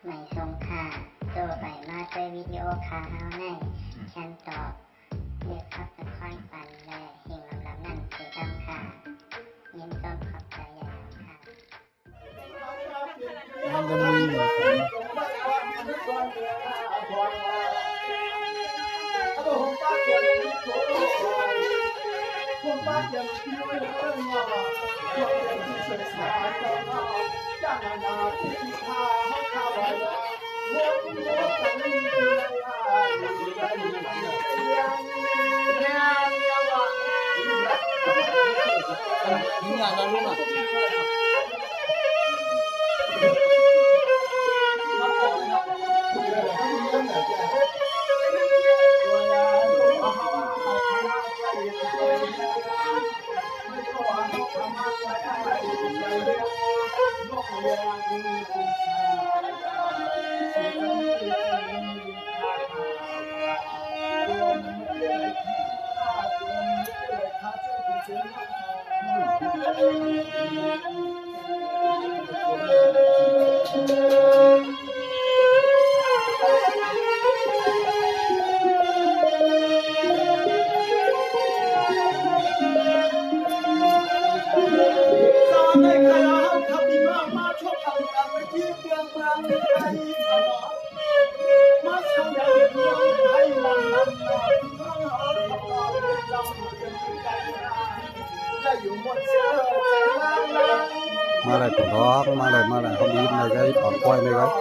ไม่ทรงค่าตัวใบมาด้วยวิดีโอคาเฮาในฉันตอบเลือกขับตะค่อยปันและเฮงลำนั่นคือดำค่ะยินต้นขอบใจใหญ่ค่ะมันจะมีอยู่นี่งานนั้นรู้ไหมมาเลยผมร้องมาเลยเขาบีบมาเลยถอนกล้วยเลยครับ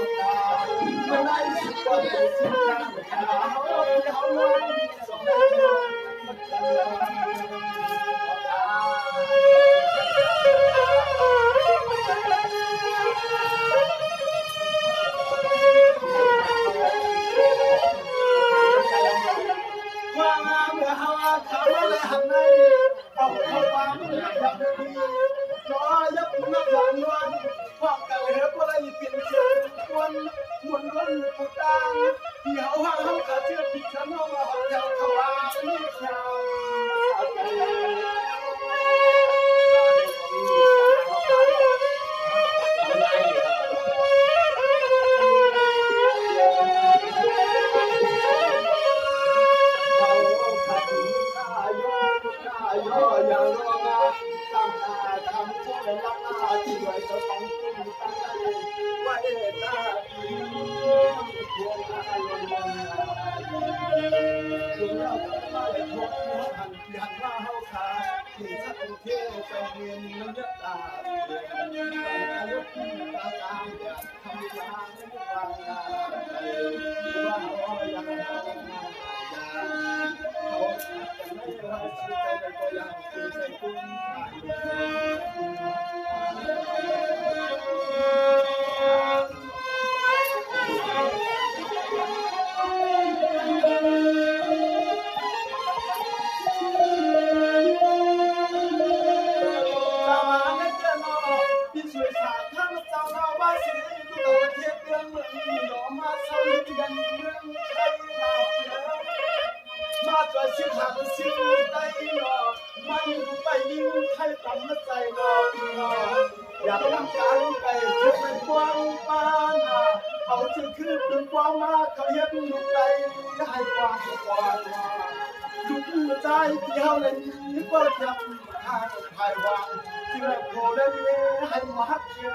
อยากนำการไปเพื่อเป็นความปานเขาจะคือเป็นความมาเขาเห็นลูกใจให้ความกว้างทุกใจที่เขาเล่นก็จะทางภายวางที่เราโคเล่นให้มาฮักเชื่อ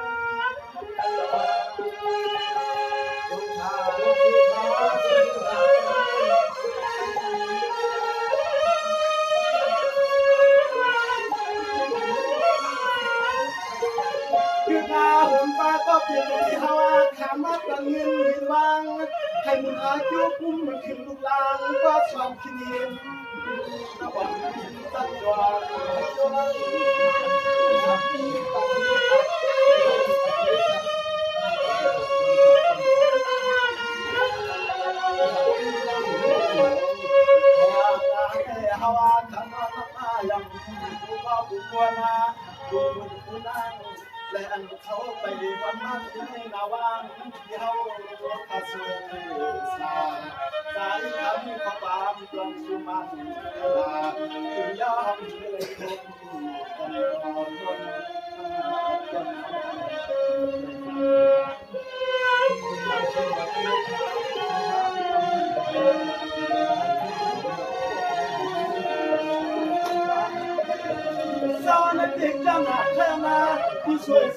ผมป้าก็เปลี่ยนที่เขาถามว่าตั้งเงินหินวางให้มึงอายุคุ้มมันขึ้นลูกลางก็ชอบขี้เนียนระหว่างตัดจวนเขาทำมาอย่างผู้ว่าผู้ควรนะผู้ผู้นั่งและอันเขาไปวันนั้นที่นาว่างที่เขากระทรวงสารสายคำของบามกลองสุมันลาถึงยอมเลยคนรอคน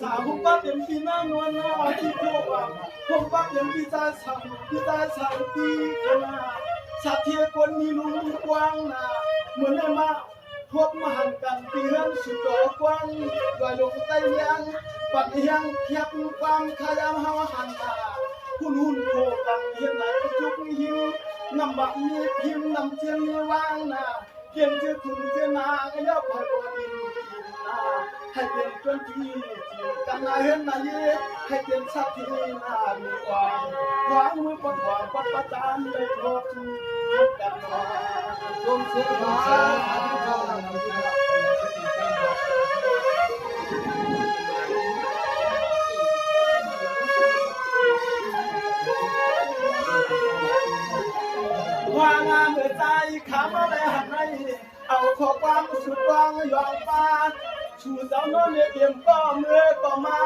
สาวผมปักยังพี่น้านวลหน้าที่ทั่วผมปักยังพี่ตาสั่งพี่ขนาสัตว์เทียคนมีลุงกว้างนาเหมือนได้มาพบมาหันกันเพียงสุดดอกกว้างลอยลงใต้ยังปัดยังเทียบความขยามหาหันนาหุ่นโคกันเห็นไหนจุกหิวนำบักมีพิมนำเทียนมีวางนาเพียงเชื่อคุณเชื่อนาก็ยกให้บ่อินนาให้เป็นจนที่กันนาเห็นนาเย่ให้เป็นสัตว์ที่นามีความมือปัดประจานเลยโทษกันมาลมเสียงมาว่างามเมื่อใจขามาแล้วหันให้เอาข้อความสุดวางยอมฟ้าชูสาวน้อยเดียมก็เมื่อก็มา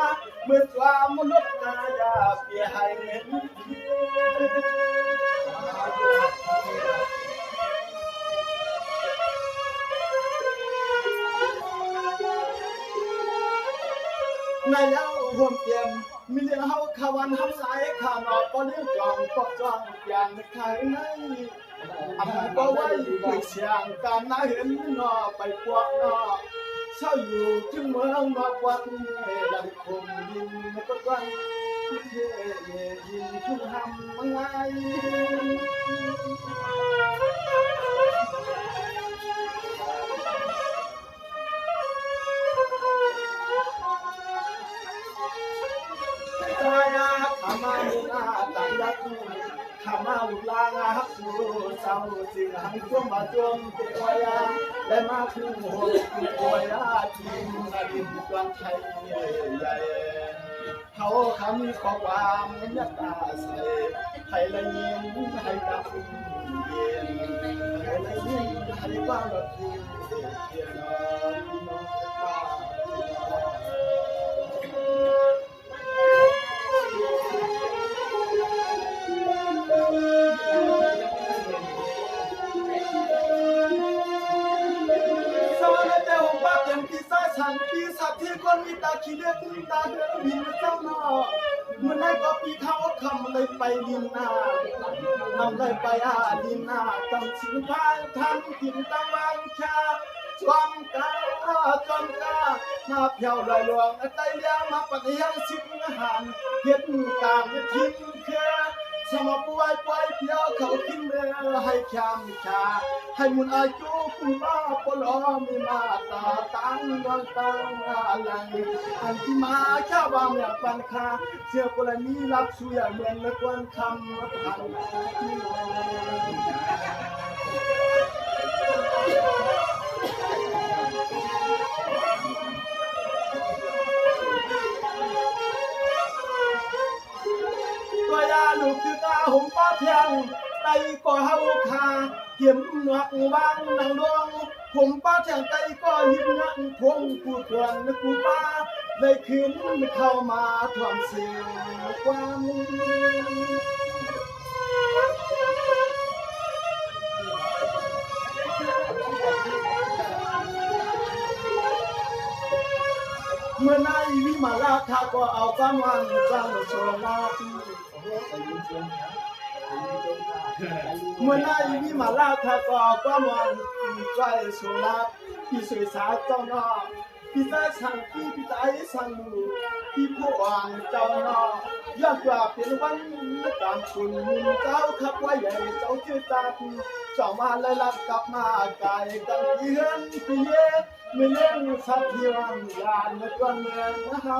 เมื่อความมนุษย์นายาเปียให้เห็นนายเอาห่วงเตรียมมีเลี้ยงเฮาขาวันทำสายขาหนอก็เลี้ยงจองก็จองอย่างใครในอันก็ไว้เพื่อเสียงการน่าเห็นนอไปพวกนอเช่าอยู่จึงเมืองนอกวัดดังคงยินก็วันยินทุ่งหำมังไงขามาลูกลาต่างยักขามาลูกลางาฮักสูเศร้าสิ่งหันช่วงมาจมเตวายาและมาถึงหัวตัวยาทีมนาดินกวนไทยใหญ่เขาคำขอความยักตาใส่ให้ละยินให้กับเย็นให้ละยินให้ความรักที่เทียนฉันปีสัตว์ที่คนมีตาขี้เลือดตาเดือดบินเจ้าหน้าเมื่อไหร่ก็ปีเขาคำเลยไปดินนาทำเลยไปดินนาต้องชิงพานทำกินตะวันชาจอมกามาเพียวลอยลวงไตเลี้ยงมาปฏิยังสิบหันเห็นการทิ้งแค่สมป่วยเพียวเขาขึ้นเรือให้แคมชาให้มุนอายุคุณป้าปลอมีมาตาตั้งดวงตาอะไรอันที่มาชาวบ้านอยากปันคาเสียกรณีรับสู้อย่างเหมือนละกวนคำพันตัวยาลูกคือตาหุ่มป้าเทียงไตก็เฮาคาเขียมหนวกวางนางดวงผมป้าเทียงไตก็ยิ้มนักพงกูทวนกูป้าได้คืนเข้ามาทวงเสียงความเมื่อนายวิมาลาคาก็เอาความวันจังโชลาตีเมื่อนายวิมาลาคาก็เอาความวันใจโชลาพี่สวยสาวเจ้านอพี่สายสังพี่ตายสังลูพี่ผู้อ่างเจ้านอยากว่าเป็นวันตามคุณเจ้าขับไว้ใหญ่เจ้าชื่อตาเจ้ามาเลยรับกลับมาไกลกันที่เฮือนพี่เย่ไม่เล่นสัตว์ที่วันยานในกวนเมืองเฮา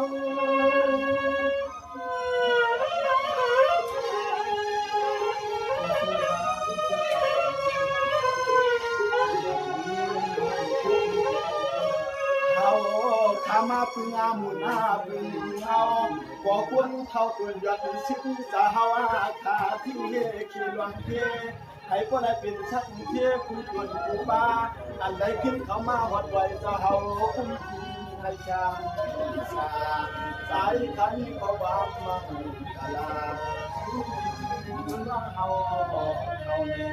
ขามาปึงอามุนาปึงเฮาก่อควรเท่าตัวยัดชิ้นสาหาวขาที่เฮขีลวงเฮให้ก็ได้เป็นชักเทียผู้ตวนผู้ป้าอันใดขึ้นเขามาหอดไว้จะเฮาอุ้มทีให้ชาสายขันก็บาปมังกลาเฮาบอกเฮาแน่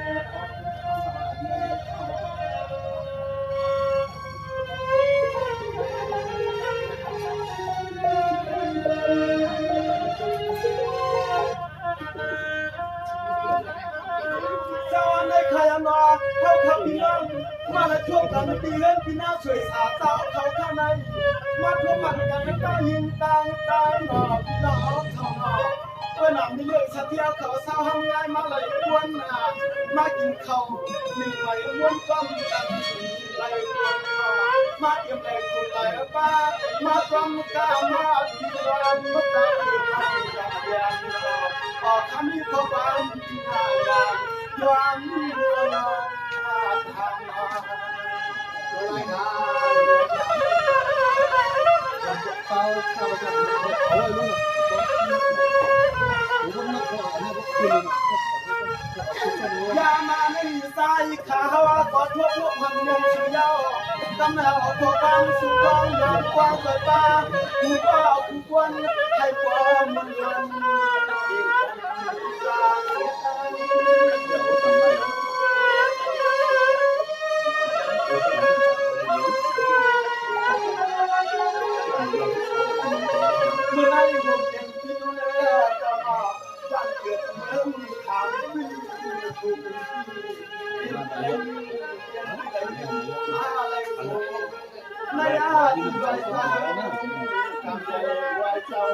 ยิงต่างตายหนอกหนอกทองเมื่อนำมีเรื่องสะเทียวเขาเศร้าทำงานมาเลยควนมากินข้าวหนึ่งใบม้วนก้มกันไหลควนมาเยี่ยมแรงคุณไหลป้ามากรมกามาดีวันมาจากที่ทางจากเดียนออกคำนี้พบวันที่หายานย้อนเรื่องทางมาอะไรกันเป้าเข้าจะโอ้ยลูกอย่ามาไม่ใส่ขาว่าขอโทษพวกมันยังเชียวกำลังเอาตัวความสุขความยอมความเกิดตากูก็เอากูควรให้ความมันเงินเมื่อไรผมเป็นพี่น้องจะมาบ้านเกิดเมืองทางขึ้นถูกในอาทิตย์ไว้ใจทำใจไว้เจ้า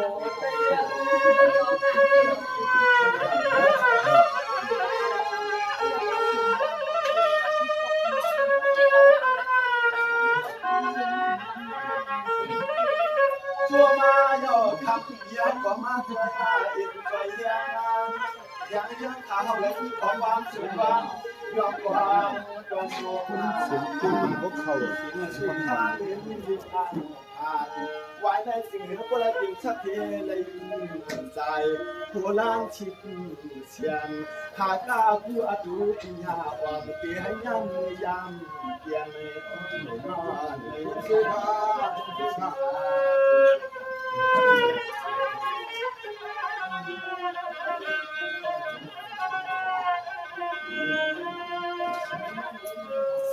ชัวมาย่อคำยักก็มาชัวมาอินใจยังยังขาเขาและที่ของความสุขความยอมความจงโลกสุขคุณพวกเขาสุขทางเรียนวิชาไว้ในสิ่งเหนือพระดิ่งชัดเจนเลยใจผู้ล้างชิดเสียงหากกล้าผู้อดุปิญญาความเกี่ยให้ย่ำย่ำเกี่ยในนอนในสุภาพ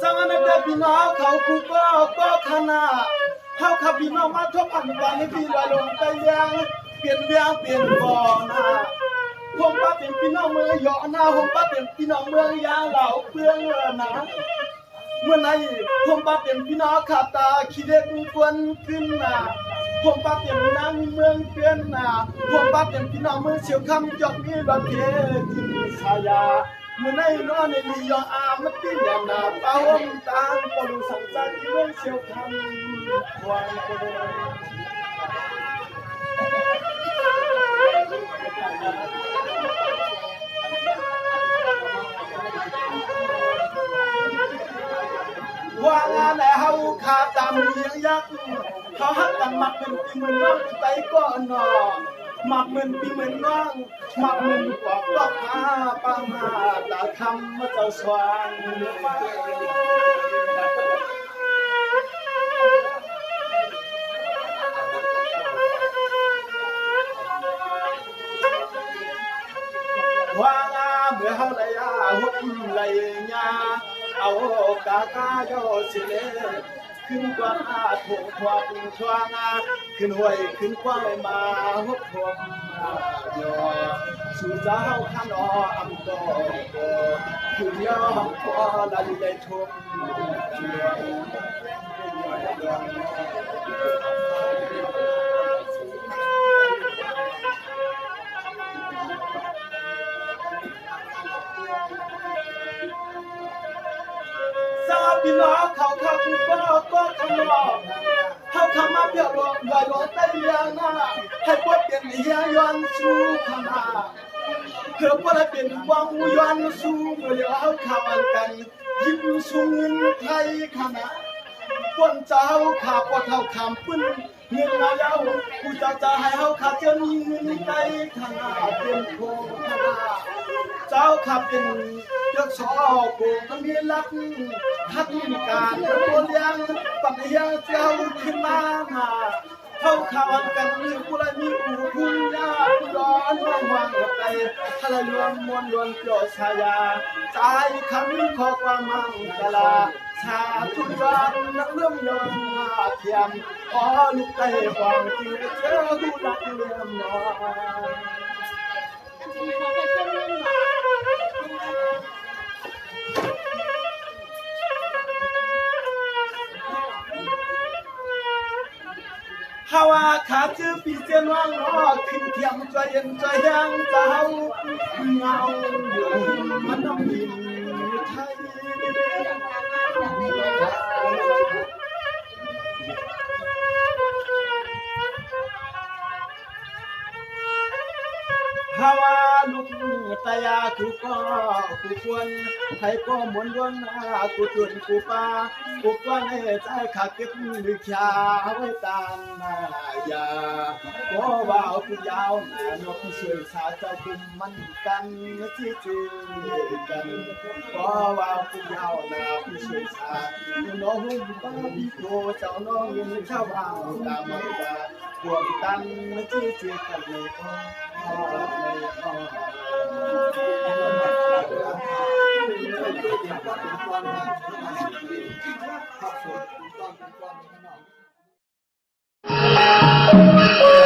สังนักเด็กพี่น้องเขาผู้ก็ขนาดเขาขับพี่น้องมาทบอันกันให้พี่ลอยลงไปยังเปลี่ยนเวียงเปลี่ยนบ่อนาผมป้าเป็นพี่น้องเมืองหยอนาผมป้าเป็นพี่น้องเมืองยางเหล่าเปลืองนะเมื่อไหร่ผมป้าเป็นพี่น้องขาตาขี้เล็กกวนขึ้นนาผมป้าเป็นนางเมืองเปลี่ยนนาผมป้าเป็นพี่น้องเมืองเชียวคำจอกมีระเบียบจินชายาเมื่อไหร่นอนในลียออามันตีแหลมนาเป้าตาปลุสังสารที่เมืองเชียวคำวางโกว่างานแต่เฮาขาดตามเลี้ยงยักษ์เขาหักกันมักเป็นปีเหมือนน้องไปก่อนนอมักเหมือนปีเหมือนน้องมักเหมือนกว่าปลอกผ้าปังมาตาคำมาเจ้าสว่างว่างาเมื่อเฮาได้อาหุ่นไหลญาเอากากาโยสิเลขึ้นกว่าถูกทวงทวงขึ้นห้วยขึ้นควายมาหุบทวงยอสู่เจ้าข้านออำโตขึ้นยอมพอละลิได้ทุกพี่น้องเขาขับก็ขมอเขาขมาเปียกลงลอยลงใต้เรือหน้าให้พวกเปลี่ยนเฮียย้อนสู้ขมาเพื่อพวกเราเปลี่ยนวังย้อนสู้เมื่อเลี้ยวเขาข่าวกันยิ้มสูงเงินไทยขนาดคนเจ้าขาปอดเท่าคำปื้นเงินมาเย้าผู้เจ้าจะให้เขาขาเจ้ามีเงินไทยขนาดเปลี่ยนโคขนาดเจ้าขับเป็นยกชอโกงมีลักทัดการตัวเลี้ยงปัญญาเจ้าขึ้นมาเท่าข่าวกันมีผู้ไรมีผู้พุ่งยาผู้ร้อนวางใจทะเลรวมมวลรวมเกี่ยวชายาใจคำขอความมั่งกลาชาทุกวันนักเลื่อมยนเทียมขอลูกใจความจริงเจ้าผู้รักเลื่อมน้อยเฮ าว่าขาดชื่อปีเจนว่างล้อขึ้นเทียมใจเย็นใจยังเจ้าเงามันน้ำดินไทยฮาวาลุกตายากูก็กูควรให้ก็มวนวนกูตุนกูปากูกวนให้ใจขาเก็บลึกชาไว้ตามนายาก็ว่ากูยาวนกช่วยสาเจ้าคุมมันกันที่จืดกันก็ว่ากูยาวนาผู้ช่วยสาน้องบ้าบิโกเจ้าน้องยังชาวบ้านตามมาว่าพวกตันที่จืดกันเลยThank you.